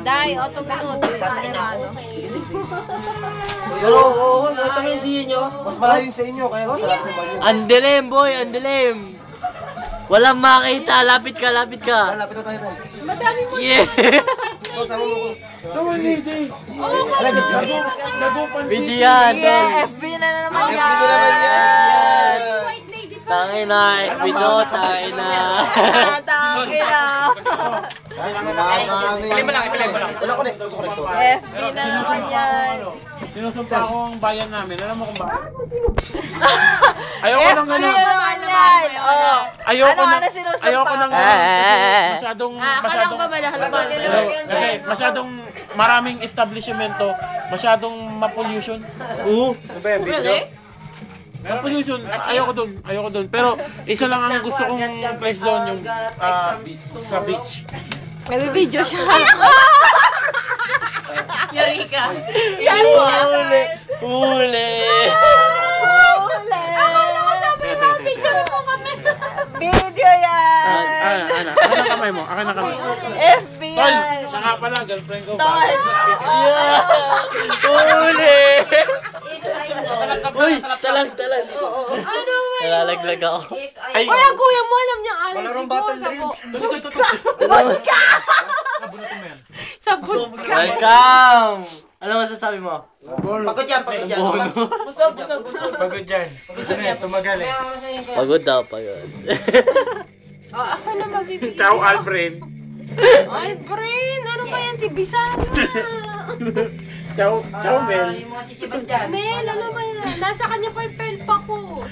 Dai, 8 minuto. Pero, oo, ito yung siya nyo. Mas malalim sa inyo, kaya Andilim, boy, andilim. Walang makita, lapit ka, lapit ka. Lapit na tayo rin. Madami mo. Yeah. Ito, sama mo ko. Video yan, tol. Yeah, FB na naman yan. FB na naman yan. Tangin na, FB to, tangin na. Tangin na. Ipilay mo lang. Wala connect. FB na naman yan. Sinusumpa ko ang bayan namin. Alam mo kung ba? Ayoko nang FB na naman yan. Oh. Ayoko nang sinusumpa ayoko nang mo? masyadong Akalang pa ba na halaman? kasi masyadong maraming establishmento, masyadong ma-pollution. Oo. Ano ba yung video? Ma-pollution, ayoko dun. Pero isa lang ang gusto kong place doon yung sa beach. May video siya. Yari ka. Huli. Huli. Picture mo kami. Video yan. Akin ang kamay mo, akin ang kamay. FB Tol, yan. siya nga pala, girlfriend ko. Huli. Uy, talang. Ano ba? Nalalaglag ako. Ay, Ay, ang kuya mo, alam niya allergy Malarong ko. battle dreams. Sabot ka. Welcome! Ano masasabi mo? Pagod yan. Busog. Pagod yan. Gusto niya, tumagal eh. Pagod daw, pagod. Oh, ako na magbibigay. ciao Alfred. Ay, Brin, ano ba yan si Bisaya? Ciao Mel. Mel, ano ba yan? Nasa kanya pa yung pen pa ko.